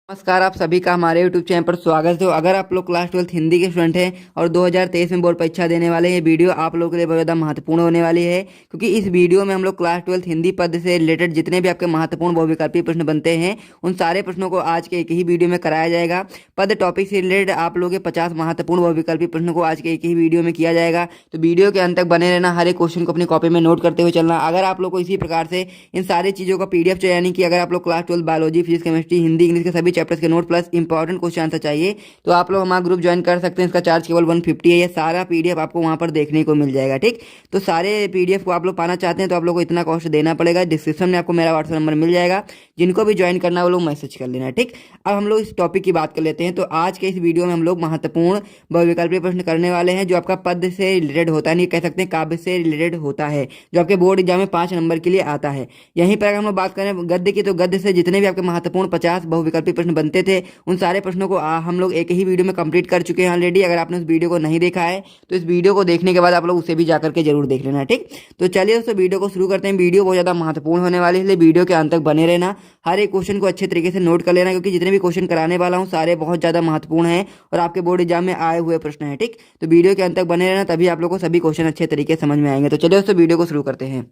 नमस्कार, आप सभी का हमारे YouTube चैनल पर स्वागत है। तो अगर आप लोग क्लास 12 हिंदी के स्टूडेंट हैं और 2023 में बोर्ड परीक्षा देने वाले हैं, वीडियो आप लोगों के लिए बहुत ज़्यादा महत्वपूर्ण होने वाली है, क्योंकि इस वीडियो में हम लोग क्लास 12 हिंदी पद से रिलेटेड जितने भी आपके महत्वपूर्ण बहुविकल्पीय प्रश्न बनते हैं उन सारे प्रश्नों को आज के एक ही वीडियो में कराया जाएगा। पद टॉपिक से रिलेटेड आप लोगों के 50 महत्वपूर्ण बहुविकल्पीय प्रश्नों को आज के एक ही वीडियो में किया जाएगा। तो वीडियो के अंत तक बने रहना, हर एक क्वेश्चन को अपनी कॉपी में नोट करते हुए चलना। अगर आप लोग को इसी प्रकार से इन सारी चीज़ों का PDF चाहिए, यानी कि अगर आप लोग class 12 biology, physics, chemistry, Hindi, English के सभी चैप्टर्स के note plus important question answer चाहिए, तो आप लोग हमारा ग्रुप ज्वाइन कर सकते हैं। इसका चार्ज केवल 150 है। ये सारा PDF आपको वहां पर देखने को मिल जाएगा। ठीक, तो सारे PDF को आप लोग पाना चाहते हैं तो आप लोग को इतना कॉस्ट देना पड़ेगा। डिस्क्रिप्शन में आपको मेरा व्हाट्सएप नंबर मिल जाएगा, जिनको भी ज्वाइन करना है वो लोग मैसेज कर लेना। ठीक, अब हम लोग इस टॉपिक की बात कर लेते हैं। तो आज के इस वीडियो में हम लोग महत्वपूर्ण बहुविकल्पीय प्रश्न करने वाले हैं, जो आपका पद से रिलेटेड होता है, नहीं कह सकते काव्य से रिलेटेड होता है, जो आपके बोर्ड एग्जाम में 5 नंबर के लिए आता है। यहीं पर अगर हम लोग बात करें गद्य की, तो गद्य से जितने भी आपके महत्वपूर्ण 50 बहुविकल्पीय प्रश्न बनते थे उन सारे प्रश्नों को हम लोग एक ही वीडियो में कंप्लीट कर चुके हैं ऑलरेडी। अगर आपने उस वीडियो को नहीं देखा है तो इस वीडियो को देखने के बाद आप लोग उसे भी जाकर के जरूर देख लेना। ठीक, तो चलिए दोस्तों वीडियो को शुरू करते हैं। वीडियो बहुत ज़्यादा महत्वपूर्ण होने वाली है, इसलिए वीडियो के अंत तक बने रहना, हर एक क्वेश्चन को अच्छे तरीके से नोट कर लेना, क्योंकि जितने भी क्वेश्चन कराने वाला हूँ सारे बहुत ज़्यादा महत्वपूर्ण हैं और आपके बोर्ड एग्जाम में आए हुए प्रश्न हैं। ठीक, तो वीडियो के अंत तक बने रहना, तभी आप लोग को सभी क्वेश्चन अच्छे तरीके से समझ में आएंगे। तो चलिए दोस्तों वीडियो को शुरू करते हैं।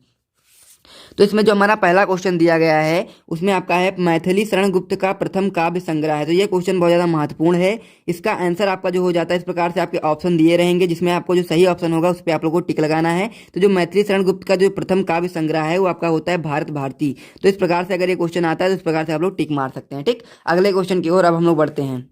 तो इसमें जो हमारा पहला क्वेश्चन दिया गया है उसमें आपका है मैथिली शरण गुप्त का प्रथम काव्य संग्रह है। तो ये क्वेश्चन बहुत ज़्यादा महत्वपूर्ण है। इसका आंसर आपका जो हो जाता है, इस प्रकार से आपके ऑप्शन दिए रहेंगे, जिसमें आपको जो सही ऑप्शन होगा उस पर आप लोगों को टिक लगाना है। तो जो मैथिली शरण गुप्त का जो प्रथम काव्य संग्रह है वो आपका होता है भारत भारती। तो इस प्रकार से अगर ये क्वेश्चन आता है तो इस प्रकार से आप लोग टिक मार सकते हैं। ठीक, अगले क्वेश्चन की ओर अब हम लोग बढ़ते हैं।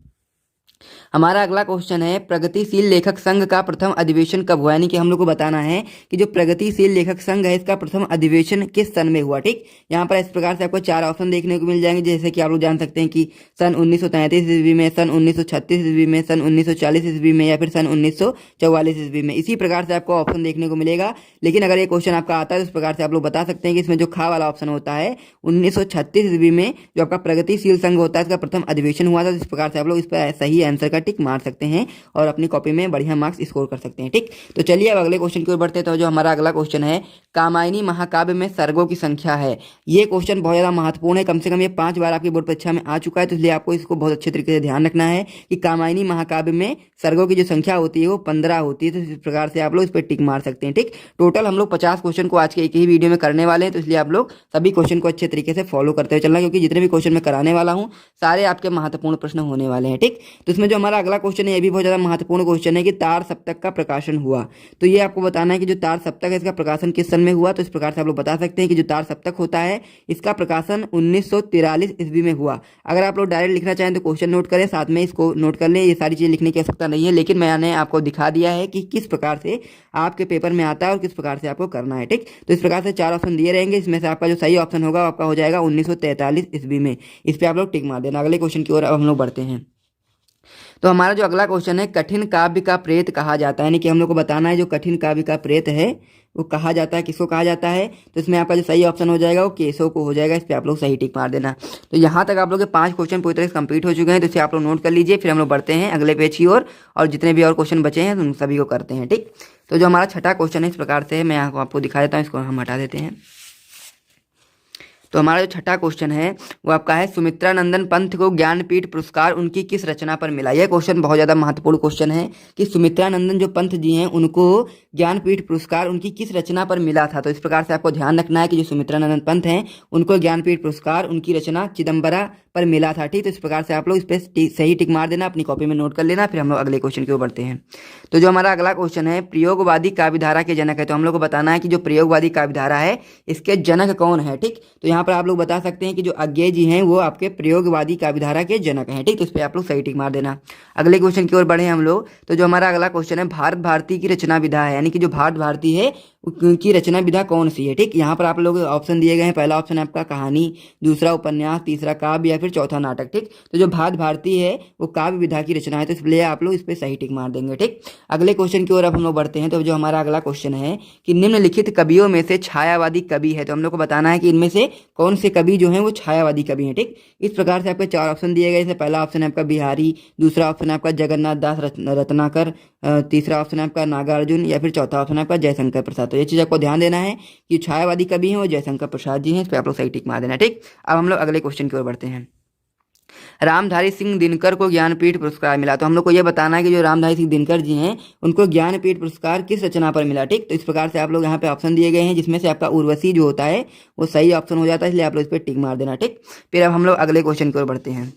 हमारा अगला क्वेश्चन है प्रगतिशील लेखक संघ का प्रथम अधिवेशन कब हुआ, यानी कि हम लोग को बताना है कि जो प्रगतिशील लेखक संघ है इसका प्रथम अधिवेशन किस सन में हुआ। ठीक, यहाँ पर इस प्रकार से आपको 4 ऑप्शन देखने को मिल जाएंगे, जैसे कि आप लोग जान सकते हैं कि सन 1933 ईस्वी में, सन 1936 ईस्वी में, सन 1940 ईस्वी में, या फिर सन 1944 ईस्वी में। इसी प्रकार से आपको ऑप्शन देखने को मिलेगा। लेकिन अगर ये क्वेश्चन आपका आता है तो इस प्रकार से आप लोग बता सकते हैं कि इसमें जो खा वाला ऑप्शन होता है 1936 ईस्वी में जो आपका प्रगतिशील संघ होता है इसका प्रथम अधिवेशन हुआ था। इस प्रकार से आप लोग इस पर सही आंसर का टिक मार सकते हैं और अपनी कॉपी में बढ़िया मार्क्स स्कोर कर सकते हैं। ठीक, तो चलिए अब अगले क्वेश्चन की ओर बढ़ते हैं। तो जो हमारा अगला क्वेश्चन है कामायनी महाकाव्य में सर्गों की संख्या है। ये क्वेश्चन बहुत ज़्यादा महत्वपूर्ण है, कम से कम ये 5 बार आपकी बोर्ड परीक्षा में आ चुका है, तो इसलिए आपको इसको बहुत अच्छे तरीके से ध्यान रखना है कि कामायनी महाकाव्य में सर्गों की जो संख्या होती है वो 15 होती है। तो इस प्रकार से आप लोग इस पर टिक मार सकते हैं। ठीक, टोटल हम लोग 50 क्वेश्चन को आज के एक ही वीडियो में करने वाले हैं, तो इसलिए आप लोग सभी क्वेश्चन को अच्छे तरीके से फॉलो करते हुए चलना, क्योंकि जितने भी क्वेश्चन मैं कराने वाला हूँ सारे आपके महत्वपूर्ण प्रश्न होने वाले हैं। ठीक, तो इसमें जो हमारा अगला क्वेश्चन है ये भी बहुत ज़्यादा महत्वपूर्ण क्वेश्चन है कि तार सप्तक का प्रकाशन हुआ। तो ये आपको बताना है कि जो तार सप्तक है इसका प्रकाशन किस सन में हुआ। तो इस प्रकार से आप लोग बता सकते हैं कि जो तार सप्तक होता है इसका प्रकाशन 1943 ईस्वी में हुआ। अगर आप लोग डायरेक्ट लिखना चाहें तो क्वेश्चन नोट करें, साथ में इसको नोट कर लें। ये सारी चीज़ें लिखने की आवश्यकता नहीं है, लेकिन मैंने आपको दिखा दिया है कि किस प्रकार से आपके पेपर में आता है और किस प्रकार से आपको करना है। ठीक, तो इस प्रकार से 4 ऑप्शन दिए रहेंगे, इसमें से आपका जो सही ऑप्शन होगा आपका हो जाएगा 1943 ईस्वी में। इस पर आप लोग टिक मार देना। अगले क्वेश्चन की ओर अब हम लोग बढ़ते हैं। तो हमारा जो अगला क्वेश्चन है कठिन काव्य का प्रेत कहा जाता है, यानी कि हम लोग को बताना है जो कठिन काव्य का प्रेत है वो कहा जाता है, किसको कहा जाता है। तो इसमें आपका जो सही ऑप्शन हो जाएगा वो केशव को हो जाएगा। इस पर आप लोग सही टिक मार देना। तो यहाँ तक आप लोग के 5 क्वेश्चन पूरी तरह से कंप्लीट हो चुके हैं, तो इसे आप लोग नोट कर लीजिए। फिर हम लोग बढ़ते हैं अगले पेज की ओर और जितने भी और क्वेश्चन बचे हैं उन सभी को करते हैं। ठीक, तो जो हमारा छठा क्वेश्चन है इस प्रकार से मैं आपको दिखा देता हूँ, इसको हम हटा देते हैं। तो हमारा जो छठा क्वेश्चन है वो आपका है सुमित्रानंदन पंत को ज्ञानपीठ पुरस्कार उनकी किस रचना पर मिला। यह क्वेश्चन बहुत ज़्यादा महत्वपूर्ण क्वेश्चन है कि सुमित्रानंदन जो पंत जी हैं उनको ज्ञानपीठ पुरस्कार उनकी किस रचना पर मिला था। तो इस प्रकार से आपको ध्यान रखना है कि जो सुमित्रानंदन पंत हैं उनको ज्ञानपीठ पुरस्कार उनकी रचना चिदम्बरा पर मिला था। ठीक, तो इस प्रकार से आप लोग इस पर सही टिक मार देना, अपनी कॉपी में नोट कर लेना। फिर हम लोग अगले क्वेश्चन की ओर बढ़ते हैं। तो जो हमारा अगला क्वेश्चन है प्रयोगवादी काव्यधारा के जनक है। तो हम लोग को बताना है कि जो प्रयोगवादी काव्यधारा है इसके जनक कौन है। ठीक, तो यहाँ पर आप लोग बता सकते हैं कि जो अज्ञेय जी हैं वो आपके प्रयोगवादी काव्यधारा के जनक हैं। ठीक, तो इस पर आप लोग सही टिक मार देना। अगले क्वेश्चन की ओर बढ़े हम लोग। तो जो हमारा अगला क्वेश्चन है भारत भारती की रचना विधा है, यानी कि जो भारत भारती है उनकी रचना विधा कौन सी है। ठीक, यहाँ पर आप लोग ऑप्शन दिए गए हैं। पहला ऑप्शन है आपका कहानी, दूसरा उपन्यास, तीसरा काव्य या फिर चौथा नाटक। ठीक, तो जो भारत भारती है वो काव्य विधा की रचना है, तो इसलिए आप लोग इस पर सही टिक मार देंगे। ठीक, अगले क्वेश्चन की ओर अब हम लोग बढ़ते हैं। तो जो हमारा अगला क्वेश्चन है कि निम्नलिखित कवियों में से छायावादी कवि है। तो हम लोग को बताना है कि इनमें से कौन से कवि जो हैं वो छायावादी कवि हैं। ठीक, इस प्रकार से आपके 4 ऑप्शन दिए गए। इसमें पहला ऑप्शन है आपका बिहारी, दूसरा ऑप्शन है आपका जगन्नाथ दास रत्नाकर, तीसरा ऑप्शन है आपका नागार्जुन या फिर चौथा ऑप्शन है आपका जयशंकर प्रसाद। तो ये चीज़ आपको ध्यान देना है कि छायावादी कवि हैं वो जयशंकर प्रसाद जी हैं। इस पर आप लोग सही टिक मार देना। ठीक, अब हम लोग अगले क्वेश्चन की ओर बढ़ते हैं। रामधारी सिंह दिनकर को ज्ञानपीठ पुरस्कार मिला। तो हम लोग को ये बताना है कि जो रामधारी सिंह दिनकर जी हैं उनको ज्ञानपीठ पुरस्कार किस रचना पर मिला। ठीक, तो इस प्रकार से आप लोग यहाँ पे ऑप्शन दिए गए हैं, जिसमें से आपका उर्वशी जो होता है वो सही ऑप्शन हो जाता है, इसलिए आप लोग इस पर टिक मार देना। ठीक, फिर अब हम लोग अगले क्वेश्चन की ओर बढ़ते हैं।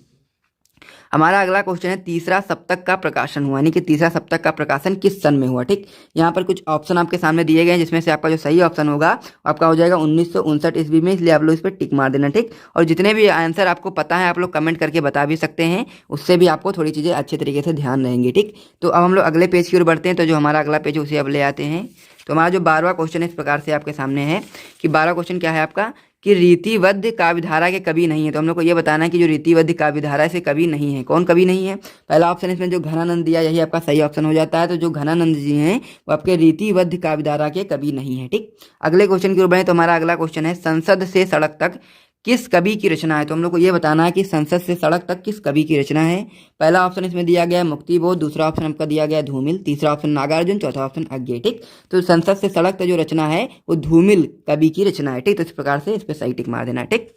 हमारा अगला क्वेश्चन है तीसरा सप्तक का प्रकाशन हुआ, यानी कि तीसरा सप्तक का प्रकाशन किस सन में हुआ। ठीक, यहाँ पर कुछ ऑप्शन आपके सामने दिए गए हैं, जिसमें से आपका जो सही ऑप्शन होगा आपका हो जाएगा 1959 ईस्वी में, इसलिए आप लोग इस पर टिक मार देना। ठीक, और जितने भी आंसर आपको पता है आप लोग कमेंट करके बता भी सकते हैं, उससे भी आपको थोड़ी चीज़ें अच्छे तरीके से ध्यान रहेंगी। ठीक, तो अब हम लोग अगले पेज की ओर बढ़ते हैं। तो जो हमारा अगला पेज है उसे अब ले आते हैं। तो हमारा जो 12वां क्वेश्चन है इस प्रकार से आपके सामने है कि 12वां क्वेश्चन क्या है आपका कि रीतिबद्ध काव्यधारा के कवि नहीं है। तो हम लोग को ये बताना है कि जो रीतिबद्ध काव्यधारा से कवि नहीं है, कौन कवि नहीं है। पहला ऑप्शन इसमें जो घनानंद दिया यही आपका सही ऑप्शन हो जाता है। तो जो घनानंद जी हैं वो आपके रीतिबद्ध काव्यधारा के कवि नहीं है। ठीक, अगले क्वेश्चन की ओर बढ़े। तो हमारा अगला क्वेश्चन है संसद से सड़क तक किस कवि की रचना है। तो हम लोग को ये बताना है कि संसद से सड़क तक किस कवि की रचना है। पहला ऑप्शन इसमें दिया गया है मुक्तिबोध, दूसरा ऑप्शन आपका दिया गया है धूमिल, तीसरा ऑप्शन नागार्जुन, चौथा ऑप्शन अज्ञेय। ठीक, तो संसद से सड़क तक जो रचना है वो धूमिल कवि की रचना है। ठीक, तो इस प्रकार से इस पर सही टिक मार देना है। ठीक,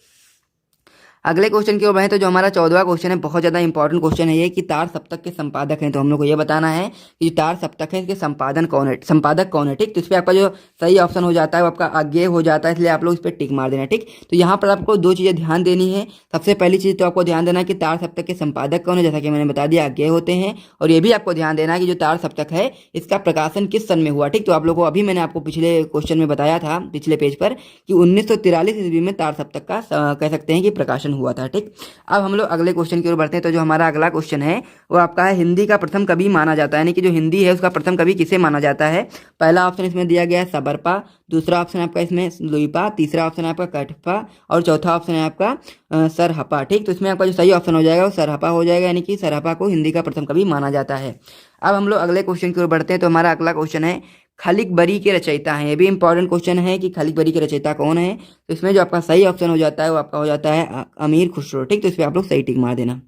अगले क्वेश्चन की ओर बढ़े। तो जो हमारा 14वां क्वेश्चन है बहुत ज़्यादा इंपॉर्टेंट क्वेश्चन है ये कि तार सप्तक के संपादक हैं। तो हम लोग को ये बताना है कि जो तार सप्तक है इसके संपादक कौन है। ठीक, तो इस पर आपका जो सही ऑप्शन हो जाता है वो आपका अज्ञेय हो जाता है, इसलिए आप लोग इस पर टिक मार देना। ठीक, तो यहाँ पर आपको दो चीज़ें ध्यान देनी है। सबसे पहली चीज़ तो आपको ध्यान देना है कि तार सप्तक के संपादक कौन है, जैसा कि मैंने बता दिया अज्ञेय होते हैं। और ये भी आपको ध्यान देना है कि जो तार सप्तक है इसका प्रकाशन किस सन में हुआ। ठीक, तो आप लोग को अभी मैंने आपको पिछले क्वेश्चन में बताया था पिछले पेज पर कि 1943 ईस्वी में तार सप्तक का कह सकते हैं कि प्रकाशन हुआ था। ठीक, अब हम लोग अगले क्वेश्चन की ओर बढ़ते हैं। तो जो हमारा अगला क्वेश्चन है वो आपका है हिंदी का प्रथम कवि माना जाता है, यानी कि जो हिंदी है उसका प्रथम कवि किसे माना जाता है। पहला ऑप्शन इसमें दिया गया है सबरपा, दूसरा ऑप्शन आपका इसमें लुइपा, तीसरा ऑप्शन है आपका कटपा और चौथा ऑप्शन है आपका सरहपा। ठीक, तो इसमें आपका जो सही ऑप्शन हो जाएगा वो सरहपा हो जाएगा, यानी कि सरहपा को हिंदी का प्रथम कवि माना जाता है। अब हम लोग अगले क्वेश्चन की ओर बढ़ते हैं। तो हमारा अगला क्वेश्चन है खलिक बरी के रचयिता हैं। ये भी इंपॉर्टेंट क्वेश्चन है कि खलिक बरी के रचयिता कौन है। तो इसमें जो आपका सही ऑप्शन हो जाता है वो आपका हो जाता है अमीर खुसरो। ठीक, तो इस पर आप लोग सही टिक मार देना।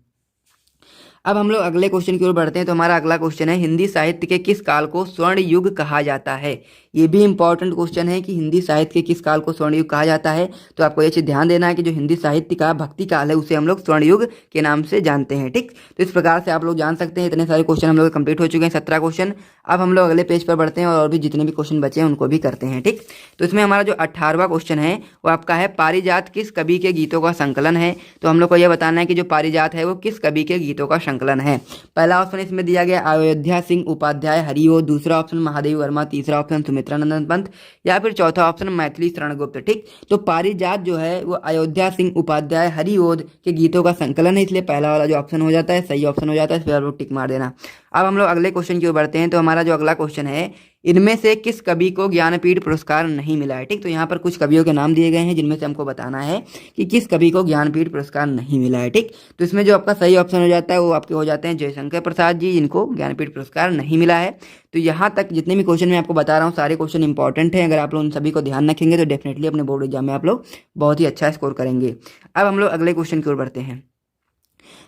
अब हम लोग अगले क्वेश्चन की ओर बढ़ते हैं। तो हमारा अगला क्वेश्चन है हिंदी साहित्य के किस काल को स्वर्ण युग कहा जाता है। ये भी इंपॉर्टेंट क्वेश्चन है कि हिंदी साहित्य के किस काल को स्वर्ण युग कहा जाता है। तो आपको ये चीज़ ध्यान देना है कि जो हिंदी साहित्य का भक्ति काल है उसे हम लोग स्वर्ण युग के नाम से जानते हैं। ठीक, तो इस प्रकार से आप लोग जान सकते हैं। इतने सारे क्वेश्चन हम लोग कंप्लीट हो चुके हैं, 17 क्वेश्चन। अब हम लोग अगले पेज पर बढ़ते हैं और भी जितने भी क्वेश्चन बचे हैं उनको भी करते हैं। ठीक, तो इसमें हमारा जो 18वां क्वेश्चन है वो आपका है पारिजात किस कवि के गीतों का संकलन है। तो हम लोग को यह बताना है कि जो पारिजात है वो किस कवि के गीतों का संकलन है। पहला ऑप्शन इसमें दिया गया अयोध्या सिंह उपाध्याय हरिओ, दूसरा ऑप्शन महादेवी वर्मा, तीसरा ऑप्शन सुमित्रा नंदन पंत या फिर चौथा ऑप्शन मैथिली शरण गुप्त। ठीक, तो पारिजात जो है वो अयोध्या सिंह उपाध्याय हरिओद के गीतों का संकलन है, इसलिए पहला वाला जो ऑप्शन हो जाता है सही ऑप्शन हो जाता है, इस पर आप लोग टिक मार देना। अब हम लोग अगले क्वेश्चन की ओर बढ़ते हैं। तो हमारा जो अगला क्वेश्चन है इनमें से किस कवि को ज्ञानपीठ पुरस्कार नहीं मिला है। ठीक, तो यहाँ पर कुछ कवियों के नाम दिए गए हैं जिनमें से हमको बताना है कि किस कवि को ज्ञानपीठ पुरस्कार नहीं मिला है। ठीक, तो इसमें जो आपका सही ऑप्शन हो जाता है वो आपके हो जाते हैं जयशंकर प्रसाद जी, जिनको ज्ञानपीठ पुरस्कार नहीं मिला है। तो यहाँ तक जितने भी क्वेश्चन मैं आपको बता रहा हूँ सारे क्वेश्चन इंपॉर्टेंट हैं। अगर आप लोग उन सभी को ध्यान रखेंगे तो डेफिनेटली अपने बोर्ड एग्जाम में आप लोग बहुत ही अच्छा स्कोर करेंगे। अब हम लोग अगले क्वेश्चन की ओर बढ़ते हैं।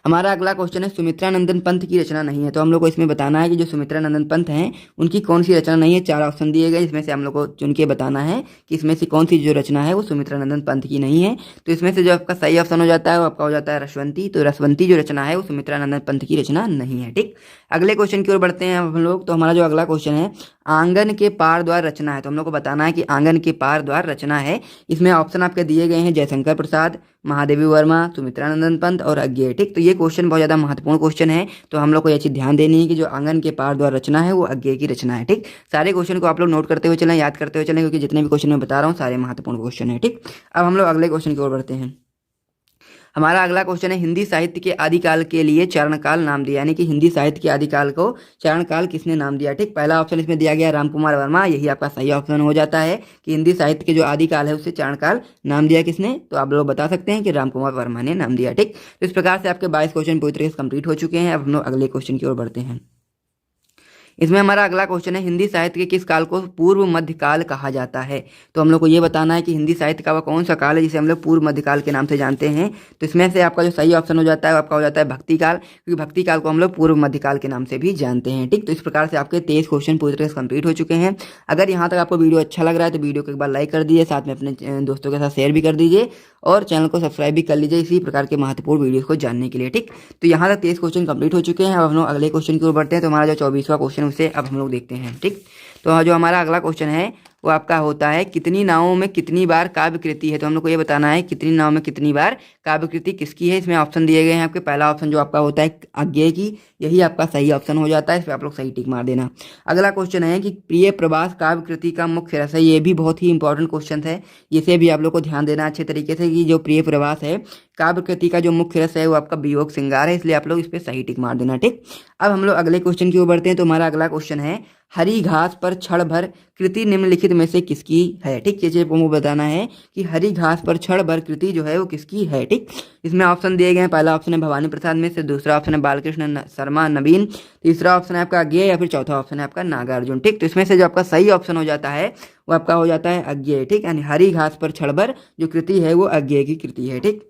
हमारा अगला क्वेश्चन है सुमित्रा नंदन पंत की रचना नहीं है। तो हम लोग को इसमें बताना है कि जो सुमित्रा नंदन पंत हैं उनकी कौन सी रचना नहीं है। 4 ऑप्शन दिए गए, इसमें से हम लोग को चुन के बताना है कि इसमें से कौन सी जो रचना है वो सुमित्रा नंदन पंत की नहीं है। तो इसमें से जो आपका सही ऑप्शन हो जाता है वो आपका हो जाता है रसवंती। तो रसवंती जो रचना है वो सुमित्रा नंदन पंत की रचना नहीं है। ठीक, अगले क्वेश्चन की ओर बढ़ते हैं हम लोग। तो हमारा जो अगला क्वेश्चन है आंगन के पार द्वार रचना है। तो हम लोग को बताना है कि आंगन के पार द्वार रचना है। इसमें ऑप्शन आपके दिए गए हैं जयशंकर प्रसाद, महादेवी वर्मा, सुमित्रा नंदन पंत और अज्ञेय। ठीक, तो ये क्वेश्चन बहुत ज़्यादा महत्वपूर्ण क्वेश्चन है। तो हम लोग को यह चीज़ ध्यान देनी है कि जो आंगन के पार द्वार रचना है वो अज्ञेय की रचना है। ठीक, सारे क्वेश्चन को आप लोग नोट करते हुए चलें, याद करते हुए चलें, क्योंकि जितने भी क्वेश्चन मैं बता रहा हूँ सारे महत्वपूर्ण क्वेश्चन है। ठीक, अब हम लोग अगले क्वेश्चन की ओर बढ़ते हैं। हमारा अगला क्वेश्चन है हिंदी साहित्य के आदिकाल के लिए चरणकाल नाम दिया, यानी कि हिंदी साहित्य के आदिकाल को चरणकाल किसने नाम दिया। ठीक, पहला ऑप्शन इसमें दिया गया रामकुमार वर्मा, यही आपका सही ऑप्शन हो जाता है कि हिंदी साहित्य के जो आदिकाल है उसे चरणकाल नाम दिया किसने। तो आप लोग बता सकते हैं कि रामकुमार वर्मा ने नाम दिया। ठीक, तो इस प्रकार से आपके 22 क्वेश्चन पूरी तरीके से कंप्लीट हो चुके हैं। अब हम लोग अगले क्वेश्चन की ओर बढ़ते हैं। इसमें हमारा अगला क्वेश्चन है हिंदी साहित्य के किस काल को पूर्व मध्यकाल कहा जाता है। तो हम लोग को ये बताना है कि हिंदी साहित्य का वह कौन सा काल है जिसे हम लोग पूर्व मध्यकाल के नाम से जानते हैं। तो इसमें से आपका जो सही ऑप्शन हो जाता है आपका हो जाता है भक्ति काल, क्योंकि भक्ति काल को हम लोग पूर्व मध्यकाल के नाम से भी जानते हैं। ठीक, तो इस प्रकार से आपके 23 क्वेश्चन पूरी तरह से कंप्लीट हो चुके हैं। अगर यहाँ तक आपको वीडियो अच्छा लग रहा है तो वीडियो को एक बार लाइक कर दीजिए, साथ में अपने दोस्तों के साथ शेयर भी कर दीजिए और चैनल को सब्सक्राइब भी कर लीजिए इसी प्रकार के महत्वपूर्ण वीडियो को जानने के लिए। ठीक, तो यहाँ तक 23 क्वेश्चन कंप्लीट हो चुके हैं। अब हम लोग अगले क्वेश्चन की ओर बढ़ते हैं। तो हमारा जो 24वां क्वेश्चन उसे अब हम लोग देखते हैं। ठीक, तो जो हमारा अगला क्वेश्चन है वो आपका होता है कितनी नावों में कितनी बार काव्य कृति है। तो हम लोग को ये बताना है कितनी नावों में कितनी बार काव्य कृति किसकी है। इसमें ऑप्शन दिए गए हैं आपके। पहला ऑप्शन जो आपका होता है अज्ञेय की, यही आपका सही ऑप्शन हो जाता है। इस पर आप लोग सही टिक मार देना। अगला क्वेश्चन है कि प्रिय प्रवास काव्य कृति का मुख्य रस है। ये भी बहुत ही इंपॉर्टेंट क्वेश्चन है, इसे भी आप लोग को ध्यान देना अच्छे तरीके से कि जो प्रिय प्रवास है काव्य कृति का जो मुख्य रस है वो आपका वियोग श्रृंगार है, इसलिए आप लोग इस पर सही टिक मार देना। ठीक, अब हम लोग अगले क्वेश्चन की ओर बढ़ते हैं। तो हमारा अगला क्वेश्चन है हरी घास पर क्षण भर कृति निम्नलिखित में से किसकी है। ठीक, ये चीज आपको बताना है कि हरी घास पर क्षण भर कृति जो है वो किसकी है। ठीक, इसमें ऑप्शन दिए गए हैं। पहला ऑप्शन है भवानी प्रसाद में से, दूसरा ऑप्शन है बालकृष्ण शर्मा नवीन, तीसरा ऑप्शन है आपका अज्ञेय या फिर चौथा ऑप्शन है आपका नागार्जुन। ठीक, तो इसमें से जो आपका सही ऑप्शन हो जाता है वो आपका हो जाता है अज्ञेय। ठीक, यानी हरी घास पर क्षण भर जो कृति है वो अज्ञेय की कृति है। ठीक,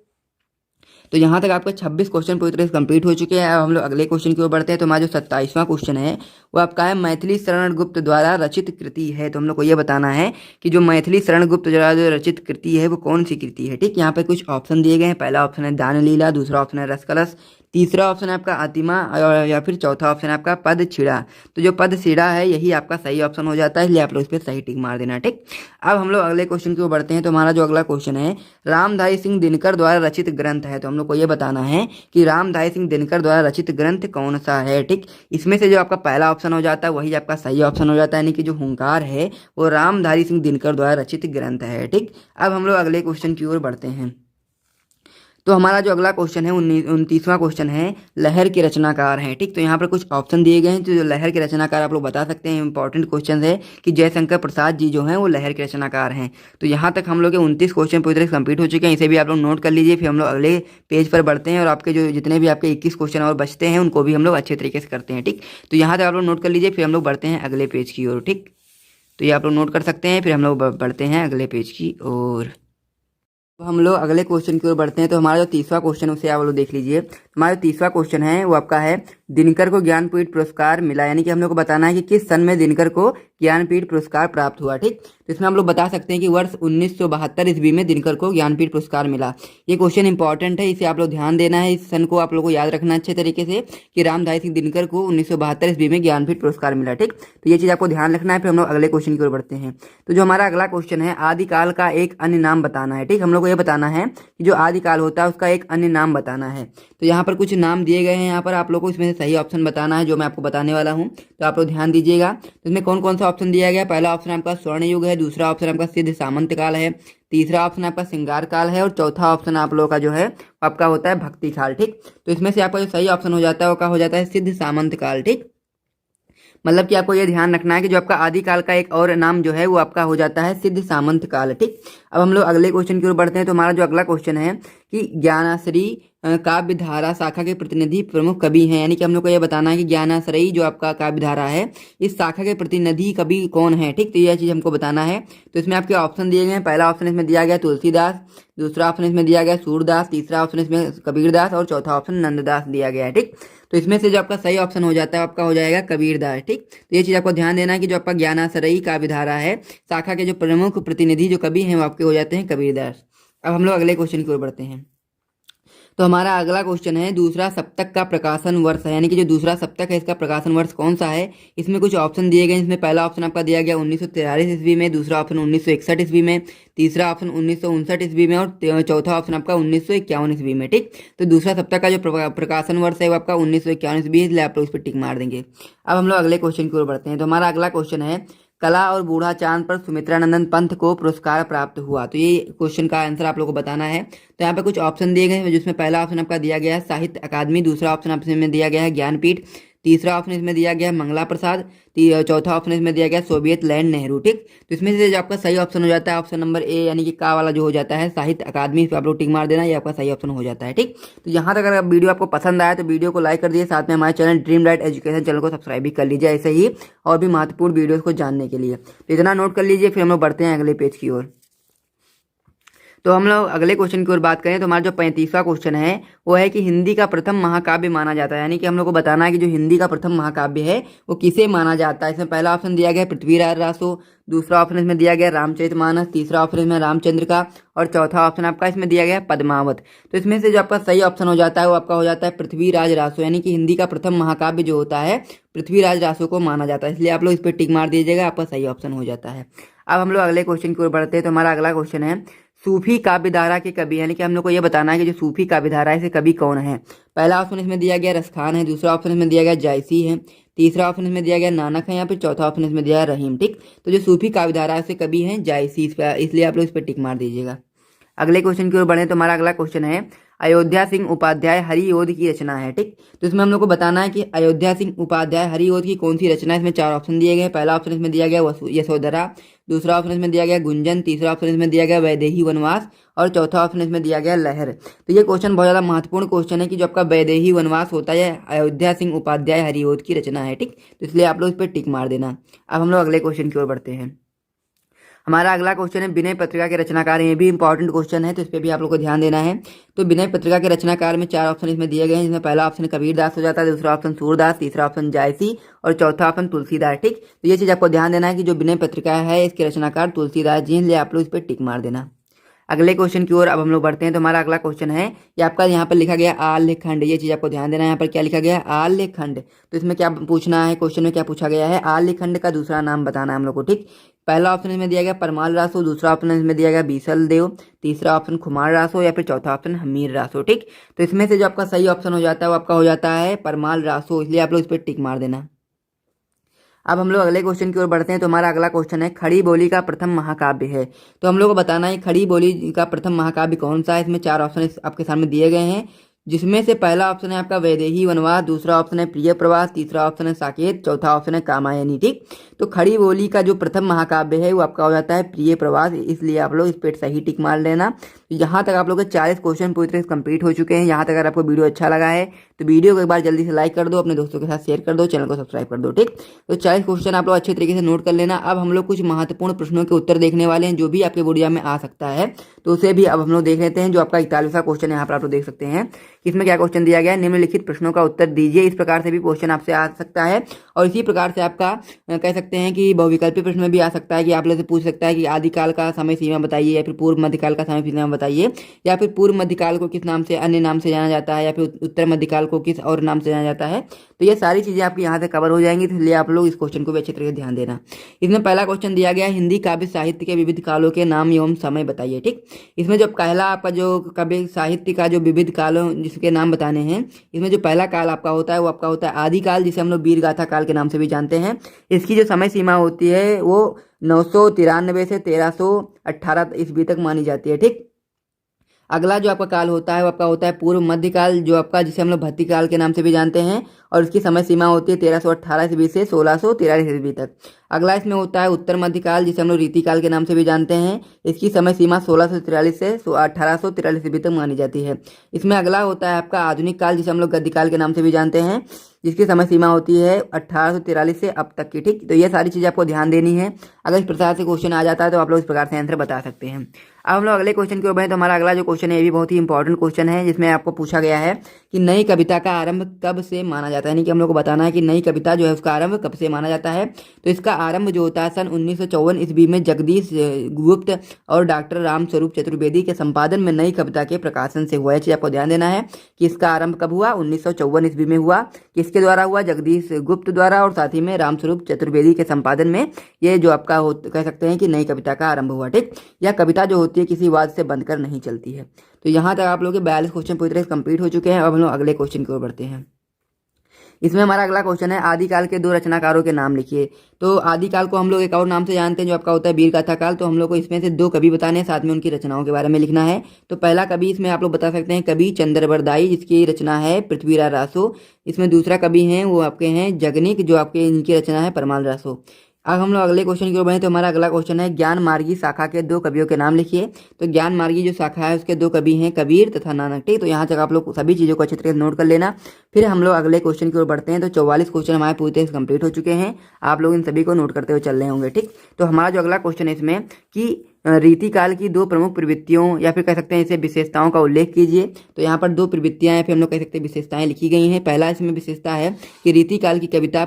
तो यहाँ तक आपका 26 क्वेश्चन पूरी तरह से कंप्लीट हो चुके हैं। अब हम लोग अगले क्वेश्चन की ओर बढ़ते हैं। तो हमारा जो 27वां क्वेश्चन है वो आपका है मैथिली शरण गुप्त द्वारा रचित कृति है। तो हम लोग को ये बताना है कि जो मैथिली शरण गुप्त द्वारा जो रचित कृति है वो कौन सी कृति है। ठीक, यहाँ पे कुछ ऑप्शन दिए गए हैं। पहला ऑप्शन है दान लीला, दूसरा ऑप्शन है रसकलश, तीसरा ऑप्शन है आपका आतिमा और या फिर चौथा ऑप्शन है आपका पद छिड़ा। तो जो पद छिड़ा है यही आपका सही ऑप्शन हो जाता है, इसलिए आप लोग इस पर सही टिक मार देना। ठीक, अब हम लोग अगले क्वेश्चन की ओर बढ़ते हैं। तो हमारा जो अगला क्वेश्चन है रामधारी सिंह दिनकर द्वारा रचित ग्रंथ है। तो हम लोग को ये बताना है कि रामधारी सिंह दिनकर द्वारा रचित ग्रंथ कौन सा है। ठीक, इसमें से जो आपका पहला ऑप्शन हो जाता है वही आपका सही ऑप्शन हो जाता है, यानी कि जो हुंकार है वो रामधारी सिंह दिनकर द्वारा रचित ग्रंथ है। ठीक, अब हम लोग अगले क्वेश्चन की ओर बढ़ते हैं। तो हमारा जो अगला क्वेश्चन है 29वां क्वेश्चन है लहर के रचनाकार हैं। ठीक, तो यहाँ पर कुछ ऑप्शन दिए गए हैं। तो जो लहर के रचनाकार आप लोग बता सकते हैं, इंपॉर्टेंट क्वेश्चन है कि जयशंकर प्रसाद जी जो हैं वो लहर के रचनाकार हैं। तो यहाँ तक हम लोग के 29 क्वेश्चन पूरी तरह से कंप्लीट हो चुके हैं, इसे भी आप लोग नोट कर लीजिए। फिर हम लोग अगले पेज पर बढ़ते हैं और आपके जो जितने भी आपके 21 क्वेश्चन और बचते हैं उनको भी हम लोग अच्छे तरीके से करते हैं। ठीक, तो यहाँ तक आप लोग नोट कर लीजिए, फिर हम लोग बढ़ते हैं अगले पेज की ओर। ठीक, तो ये आप लोग नोट कर सकते हैं, फिर हम लोग बढ़ते हैं अगले पेज की ओर। तो हम लोग अगले क्वेश्चन की ओर बढ़ते हैं। तो हमारा जो 30वां क्वेश्चन है उसे आप लोग देख लीजिए। हमारा जो 30वां क्वेश्चन है वो आपका है दिनकर को ज्ञानपीठ पुरस्कार मिला, यानी कि हम लोग को बताना है कि किस सन में दिनकर को ज्ञानपीठ पुरस्कार प्राप्त हुआ। ठीक, तो इसमें हम लोग बता सकते हैं कि वर्ष 1972 ईस्वी में दिनकर को ज्ञानपीठ पुरस्कार मिला। ये क्वेश्चन इंपॉर्टेंट है, इसे आप लोग ध्यान देना है। इस सन को आप लोग को याद रखना अच्छे तरीके से कि रामधारी सिंह दिनकर को 1972 ईस्वी में ज्ञानपीठ पुरस्कार मिला। ठीक, तो ये चीज़ आपको ध्यान रखना है। फिर हम लोग अगले क्वेश्चन की ओर बढ़ते हैं। तो जो हमारा अगला क्वेश्चन है आदिकाल का एक अन्य नाम बताना है। ठीक, हम लोग को ये बताना है कि जो आदिकाल होता है उसका एक अन्य नाम बताना है। तो यहाँ पर कुछ नाम दिए गए हैं, यहाँ पर आप लोग को इसमें से सही ऑप्शन बताना है जो मैं आपको बताने वाला हूँ। तो आप लोग ध्यान दीजिएगा। तो इसमें कौन कौन सा ऑप्शन दिया गया। पहला ऑप्शन आपका स्वर्ण युग है, दूसरा ऑप्शन आपका सिद्ध सामंत काल है, तीसरा ऑप्शन आपका श्रृंगार काल है और चौथा ऑप्शन आप लोगों का जो है आपका होता है भक्ति काल। ठीक, तो इसमें से आपका जो सही ऑप्शन हो जाता है वो क्या हो जाता है सिद्ध सामंत काल। ठीक, मतलब कि आपको ये ध्यान रखना है कि जो आपका आदिकाल का एक और नाम जो है वो आपका हो जाता है सिद्ध सामंत काल। ठीक, अब हम लोग अगले क्वेश्चन की ओर बढ़ते हैं। तो हमारा जो अगला क्वेश्चन है कि ज्ञानाश्री काव्य धारा शाखा के प्रतिनिधि प्रमुख कवि हैं, यानी कि हम लोग को यह बताना है कि ज्ञानाश्रयी जो आपका काव्य धारा है इस शाखा के प्रतिनिधि कवि कौन है। ठीक, तो यह चीज़ हमको बताना है। तो इसमें आपके ऑप्शन दिए गए हैं। पहला ऑप्शन इसमें दिया गया तुलसीदास, दूसरा ऑप्शन इसमें दिया गया सूरदास, तीसरा ऑप्शन इसमें कबीरदास और चौथा ऑप्शन नंददास दिया गया है। ठीक, तो इसमें से जो आपका सही ऑप्शन हो जाता है आपका हो जाएगा कबीरदास। ठीक, तो ये चीज़ आपको ध्यान देना है कि जो आपका ज्ञानाश्रयी काव्य धारा है शाखा के जो प्रमुख प्रतिनिधि जो कवि हैं वो आपके हो जाते हैं कबीरदास। अब हम लोग अगले क्वेश्चन की ओर बढ़ते हैं। तो हमारा अगला क्वेश्चन है दूसरा सप्तक का प्रकाशन वर्ष है, यानी कि जो दूसरा सप्तक है इसका प्रकाशन वर्ष कौन सा है। इसमें कुछ ऑप्शन दिए गए हैं। इसमें पहला ऑप्शन आपका दिया गया 1943 ईस्वी में, दूसरा ऑप्शन 1961 ईस्वी में, तीसरा ऑप्शन 1959 ईस्वी में और चौथा ऑप्शन आपका 1951 ईस्वी में। ठीक, तो दूसरा सप्तक का जो प्रकाशन वर्ष है वो आपका 1951 ईस्वी है, इसलिए आप लोग इस पर टिक मार देंगे। अब हम लोग अगले क्वेश्चन की ओर बढ़ते हैं। तो हमारा अगला क्वेश्चन है कला और बूढ़ा चांद पर सुमित्रानंदन पंत को पुरस्कार प्राप्त हुआ। तो ये क्वेश्चन का आंसर आप लोगों को बताना है। तो यहाँ पे कुछ ऑप्शन दिए गए हैं जिसमें पहला ऑप्शन आपका दिया गया है साहित्य अकादमी, दूसरा ऑप्शन आपसे में दिया गया है ज्ञानपीठ, तीसरा ऑप्शन इसमें दिया गया है मंगला प्रसाद, चौथा ऑप्शन इसमें दिया गया सोवियत लैंड नेहरू। ठीक, तो इसमें से जो आपका सही ऑप्शन हो जाता है ऑप्शन नंबर ए, यानी कि का वाला जो हो जाता है साहित्य अकादमी, इस पर आप लोग टिक मार देना, ये आपका सही ऑप्शन हो जाता है। ठीक, तो यहाँ तक अगर वीडियो आपको पसंद आया तो वीडियो को लाइक कर दिए, साथ में हमारे channel dream light education channel को सब्सक्राइब भी कर लीजिए ऐसे ही और भी महत्वपूर्ण वीडियोज़ को जानने के लिए। तो इतना नोट कर लीजिए, फिर हम लोग बढ़ते हैं अगले पेज की ओर। तो हम लोग अगले क्वेश्चन की ओर बात करें तो हमारा जो 35वां क्वेश्चन है वो है कि हिंदी का प्रथम महाकाव्य माना जाता है, यानी कि हम लोग को बताना है कि जो हिंदी का प्रथम महाकाव्य है वो किसे माना जाता है। इसमें पहला ऑप्शन दिया गया है पृथ्वीराज रासो, दूसरा ऑप्शन इसमें दिया गया रामचरितमानस, तीसरा ऑप्शन इसमें रामचंद्र का, और चौथा ऑप्शन आपका इसमें दिया गया है पद्मावत। तो इसमें से जो आपका सही ऑप्शन हो जाता है वो आपका हो जाता है पृथ्वीराज रासो, यानी कि हिंदी का प्रथम महाकाव्य जो होता है पृथ्वीराज रासो को माना जाता है, इसलिए आप लोग इस पर टिक मार दीजिएगा, आपका सही ऑप्शन हो जाता है। अब हम लोग अगले क्वेश्चन की ओर बढ़ते हैं। तो हमारा अगला क्वेश्चन है सूफी काव्यधारा के कवि, यानी कि हम लोग को यह बताना है कि जो सूफी काव्यधारा है इसे कवि कौन है। पहला ऑप्शन इसमें दिया गया रसखान है, दूसरा ऑप्शन इसमें दिया गया जायसी है, तीसरा ऑप्शन इसमें दिया गया नानक है, या फिर चौथा ऑप्शन इसमें दिया है रहीम। ठीक, तो जो सूफी काव्यधारा से कवि हैं जायसी, इसलिए आप लोग इस पर टिक मार दीजिएगा। अगले क्वेश्चन की ओर बढ़े तो हमारा अगला क्वेश्चन है अयोध्या सिंह उपाध्याय हरिओद की रचना है। ठीक, तो इसमें हम लोग को बताना है कि अयोध्या सिंह उपाध्याय हरिओद की कौन सी रचना है। इसमें 4 ऑप्शन दिए गए। पहला ऑप्शन इसमें दिया गया यशोधरा, दूसरा ऑप्शन इसमें दिया गया गुंजन, तीसरा ऑप्शन इसमें दिया गया वैदेही वनवास, और चौथा ऑप्शन इसमें दिया गया लहर। तो ये क्वेश्चन बहुत ज़्यादा महत्वपूर्ण क्वेश्चन है कि जो आपका वैदेही वनवास होता है अयोध्या सिंह उपाध्याय हरिओद की रचना है। ठीक, तो इसलिए आप लोग इस पर टिक मार देना। अब हम लोग अगले क्वेश्चन की ओर बढ़ते हैं। हमारा अगला क्वेश्चन है विनय पत्रिका के रचनाकार, ये भी इंपॉर्टेंट क्वेश्चन है तो इस पर भी आप लोग को ध्यान देना है। तो विनय पत्रिका के रचनाकार में 4 ऑप्शन इसमें दिए गए हैं, जिसमें पहला ऑप्शन कबीरदास हो जाता है, दूसरा ऑप्शन सूरदास, तीसरा ऑप्शन जायसी, और चौथा ऑप्शन तुलसीदास। ठीक, तो ये चीज़ आपको ध्यान देना है कि जो विनय पत्रिका है इसके रचनाकार तुलसीदास जी, इसलिए आप लोग इस पर टिक मार देना। अगले क्वेश्चन की ओर अब हम लोग बढ़ते हैं। तो हमारा अगला क्वेश्चन है ये आपका यहाँ पर लिखा गया आलेखखंड, ये चीज़ आपको ध्यान देना है। यहाँ पर क्या लिखा गया है आलेखखंड, तो इसमें क्या पूछना है, क्वेश्चन में क्या पूछा गया है आलेखखंड का दूसरा नाम बताना है हम लोग को। ठीक, पहला ऑप्शन इसमें दिया गया परमाल रासो, दूसरा ऑप्शन इसमें दिया गया बीसल देव, तीसरा ऑप्शन खुमार रासो, या फिर चौथा ऑप्शन हमीर रासो। ठीक, तो इसमें से जो आपका सही ऑप्शन हो जाता है वो आपका हो जाता है परमाल रासो, इसलिए आप लोग इस पर टिक मार देना। अब हम लोग अगले क्वेश्चन की ओर बढ़ते हैं। तो हमारा अगला क्वेश्चन है खड़ी बोली का प्रथम महाकाव्य है। तो हम लोग को बताना है खड़ी बोली का प्रथम महाकाव्य कौन सा है। इसमें 4 ऑप्शन आपके सामने दिए गए हैं, जिसमें से पहला ऑप्शन है आपका वैदेही वनवास, दूसरा ऑप्शन है प्रिय प्रवास, तीसरा ऑप्शन है साकेत, चौथा ऑप्शन है कामायनी। ठीक, तो खड़ी बोली का जो प्रथम महाकाव्य है वो आपका हो जाता है प्रिय प्रवास, इसलिए आप लोग इस पर सही टिक मार लेना। यहाँ तक आप लोग के 40 क्वेश्चन पूरी तरह से कंप्लीट हो चुके हैं। यहाँ तक अगर आपको वीडियो अच्छा लगा है तो वीडियो को एक बार जल्दी से लाइक कर दो, अपने दोस्तों के साथ शेयर कर दो, चैनल को सब्सक्राइब कर दो। ठीक, तो 40 क्वेश्चन आप लोग अच्छे तरीके से नोट कर लेना। अब हम लोग कुछ महत्वपूर्ण प्रश्नों के उत्तर देखने वाले हैं जो भी आपके बोर्ड एग्जाम में आ सकता है, तो उसे भी अब हम लोग देख लेते हैं। जो आपका 41वां क्वेश्चन है यहाँ पर आप लोग देख सकते हैं कि इसमें क्या क्वेश्चन दिया गया है, निम्नलिखित प्रश्नों का उत्तर दीजिए। इस प्रकार से भी क्वेश्चन आपसे आ सकता है, और इसी प्रकार से आपका कह सकते हैं कि बहुविकल्पी प्रश्न में भी आ सकता है कि आप लोग से पूछ सकता है कि आदिकाल का समय सीमा बताइए, या फिर पूर्व मध्यकाल का समय सीमा बताइए, या फिर पूर्व मध्यकाल को किस नाम से अन्य नाम से जाना जाता है, या फिर उत्तर मध्यकाल को किस और नाम से जाना जाता है। तो ये सारी चीज़ें आपकी यहाँ से कवर हो जाएंगी, तो इसलिए आप लोग इस क्वेश्चन को भी अच्छे तरीके से ध्यान देना। इसमें पहला क्वेश्चन दिया गया है हिंदी काव्य साहित्य के विविध कालों के नाम एवं समय बताइए। ठीक, इसमें जो पहला आपका जो काव्य साहित्य का जो विविध कालों जिसके नाम बताने हैं, इसमें जो पहला काल आपका होता है वो आपका होता है आदिकाल, जिसे हम लोग वीर गाथा काल के नाम से भी जानते हैं। इसकी जो समय सीमा होती है वो 993 से 1318 ईस्वी तक मानी जाती है। ठीक, अगला जो आपका काल होता है वो आपका होता है पूर्व मध्यकाल, जो आपका जिसे हम लोग भट्टी काल के नाम से भी जानते हैं, और इसकी समय सीमा होती है 1318 ईस्वी से 1643 ईस्वी तक। अगला इसमें होता है उत्तर मध्यकाल, जिसे हम लोग रीतिकाल के नाम से भी जानते हैं। इसकी समय सीमा 1643 से 1843 ईस्वी तक मानी जाती है। इसमें अगला होता है आपका आधुनिक काल, जिसे हम लोग गद्यकाल के नाम से भी जानते हैं, जिसकी समय सीमा होती है 1843 से अब तक की। ठीक, तो ये सारी चीज़ें आपको ध्यान देनी है। अगर इस प्रकार से क्वेश्चन आ जाता है तो आप लोग इस प्रकार से आंसर बता सकते हैं। अब हम लोग अगले क्वेश्चन की ओर बढ़ें। तो हमारा अगला जो क्वेश्चन है ये भी बहुत ही इंपॉर्टेंट क्वेश्चन है, जिसमें आपको पूछा गया है कि नई कविता का आरंभ कब से माना जाता है, यानी कि हम लोग को बताना है कि नई कविता जो है उसका आरंभ कब से माना जाता है। तो इसका आरंभ जो होता है सन 1954 ईस्वी में जगदीश गुप्त और डॉक्टर रामस्वरूप चतुर्वेदी के संपादन में नई कविता के प्रकाशन से हुआ है। चीज़ आपको ध्यान देना है कि इसका आरंभ कब हुआ, 1954 ईस्वी में हुआ। किसके द्वारा हुआ, जगदीश गुप्त द्वारा, और साथ ही में रामस्वरूप चतुर्वेदी के संपादन में ये जो आपका कह सकते हैं कि नई कविता का आरंभ हुआ। ठीक, यह कविता जो होती है किसी वाद से बनकर नहीं चलती है। तो यहाँ तक आप लोग के 42 क्वेश्चन पूरी तरह से कंप्लीट हो चुके हैं। अब हम लोग अगले क्वेश्चन की ओर बढ़ते हैं। इसमें हमारा अगला क्वेश्चन है आदिकाल के 2 रचनाकारों के नाम लिखिए। तो आदिकाल को हम लोग एक और नाम से जानते हैं जो आपका होता है वीर गाथा काल। तो हम लोग को इसमें से 2 कवि बताने हैं, साथ में उनकी रचनाओं के बारे में लिखना है। तो पहला कवि इसमें आप लोग बता सकते हैं कवि चंद्रबरदाई, जिसकी रचना है पृथ्वीराज रासो। इसमें दूसरा कवि हैं वो आपके हैं जगनिक, जो आपके इनकी रचना है परमाल रासो। अब हम लोग अगले क्वेश्चन की ओर बढ़े। तो हमारा अगला क्वेश्चन है ज्ञान मार्गी शाखा के 2 कवियों के नाम लिखिए। तो ज्ञान मार्गी जो शाखा है उसके 2 कवि हैं कबीर तथा नानक। ठीक, तो यहाँ तक आप लोग सभी चीज़ों को अच्छी तरह से नोट कर लेना। फिर हम लोग अगले क्वेश्चन की ओर बढ़ते हैं। तो 44 क्वेश्चन हमारे पूरी तरह से कंप्लीट हो चुके हैं। आप लोग इन सभी को नोट करते हुए चल रहे होंगे, ठीक। तो हमारा जो अगला क्वेश्चन है इसमें कि रीतिकाल की दो प्रमुख प्रवृत्तियों या फिर कह सकते हैं इसे विशेषताओं का उल्लेख कीजिए। तो यहाँ पर दो प्रवृत्तियां हैं, फिर हम लोग कह सकते हैं विशेषताएं लिखी गई हैं। पहला इसमें विशेषता है कि रीतिकाल की कविता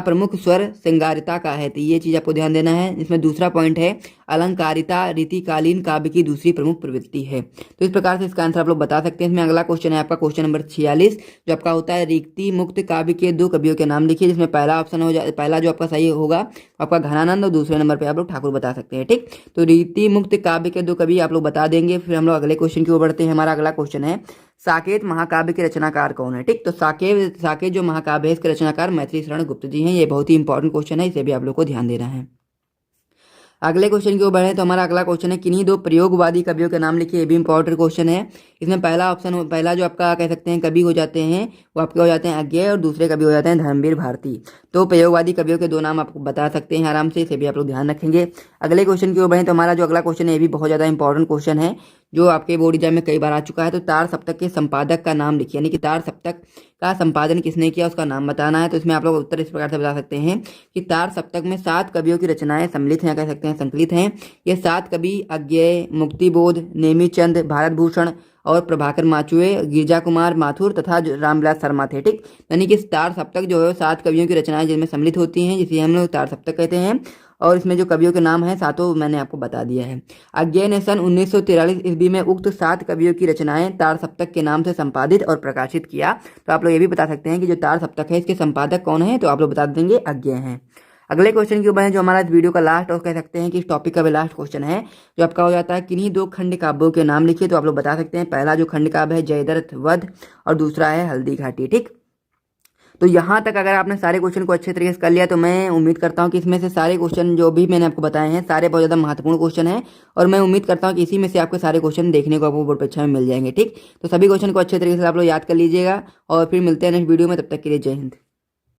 प्रमुख स्वर श्रृंगारिता का है, तो ये चीज़ आपको ध्यान देना है। इसमें दूसरा पॉइंट है अलंकारिता रीतिकालीन काव्य की दूसरी प्रमुख प्रवृत्ति है। तो इस प्रकार से इसका आंसर आप लोग बता सकते हैं। इसमें अगला क्वेश्चन है आपका क्वेश्चन नंबर 46, जो आपका होता है रीति मुक्त काव्य के दो कवियों के नाम लिखिए। जिसमें पहला ऑप्शन पहला जो आपका सही होगा आपका घनानंद और दूसरे नंबर पर आप लोग ठाकुर बता सकते हैं, ठीक। तो रीति मुक्त काव्य के दो कवि आप लोग बता देंगे। फिर हम लोग अगले क्वेश्चन की ओर बढ़ते हैं। हमारा अगला क्वेश्चन है साकेत महाकाव्य के रचनाकार कौन है, ठीक। तो साकेत जो महाकाव्य है इसके रचनाकार मैथिली शरण गुप्त जी हैं। ये बहुत ही इंपॉर्टेंट क्वेश्चन है, इसे भी आप लोग को ध्यान देना है। अगले क्वेश्चन की ओर बढ़े तो हमारा अगला क्वेश्चन है किन्हीं दो प्रयोगवादी कवियों के नाम लिखिए। ये भी इंपॉर्टेंट क्वेश्चन है। इसमें पहला जो आपका कह सकते हैं कवि हो जाते हैं वो आपके हो जाते हैं अज्ञेय और दूसरे कवि हो जाते हैं धर्मवीर भारती। तो प्रयोगवादी कवियों के दो नाम आपको बता सकते हैं आराम से, इसे भी आप लोग ध्यान रखेंगे। अगले क्वेश्चन की ओर बढ़े तो हमारा जो अगला क्वेश्चन है ये भी बहुत ज़्यादा इंपॉर्टेंट क्वेश्चन है, जो आपके बोर्ड एग्जाम में कई बार आ चुका है। तो तार सप्तक के संपादक का नाम लिखिए, यानी कि तार सप्तक का संपादन किसने किया उसका नाम बताना है। तो इसमें आप लोग उत्तर इस प्रकार से बता सकते हैं कि तार सप्तक में 7 कवियों की रचनाएं सम्मिलित हैं, कह सकते हैं संकलित हैं। ये 7 कवि अज्ञेय, मुक्तिबोध, नेमीचंद, भारत भूषण और प्रभाकर माचुए, गिरजा कुमार माथुर तथा रामविलास शर्मा थे, ठीक। यानी कि तार सप्तक जो है 7 कवियों की रचनाएं जिनमें सम्मिलित होती हैं, जिसे हम लोग तार सप्तक कहते हैं। और इसमें जो कवियों के नाम हैं सातों मैंने आपको बता दिया है। अज्ञेय ने सन 1943 ईस्वी में उक्त 7 कवियों की रचनाएं तार सप्तक के नाम से संपादित और प्रकाशित किया। तो आप लोग ये भी बता सकते हैं कि जो तार सप्तक है इसके संपादक कौन है, तो आप लोग बता देंगे अज्ञेय हैं। अगले क्वेश्चन के ऊपर है जो हमारा इस वीडियो का लास्ट और कह सकते हैं कि इस टॉपिक का भी लास्ट क्वेश्चन है, जो आपका हो जाता है किन्हीं दो खंड काव्यों के नाम लिखिए। तो आप लोग बता सकते हैं पहला जो खंड काव्य है जयद्रथ वध और दूसरा है हल्दी घाटी, ठीक। तो यहाँ तक अगर आपने सारे क्वेश्चन को अच्छे तरीके से कर लिया तो मैं उम्मीद करता हूँ कि इसमें से सारे क्वेश्चन जो भी मैंने आपको बताए हैं सारे बहुत ज़्यादा महत्वपूर्ण क्वेश्चन हैं। और मैं उम्मीद करता हूँ कि इसी में से आपके सारे क्वेश्चन देखने को आपको बोर्ड परीक्षा में मिल जाएंगे, ठीक। तो सभी क्वेश्चन को अच्छे तरीके से आप लोग याद कर लीजिएगा और फिर मिलते हैं नेक्स्ट वीडियो में। तब तक के लिए जय हिंद।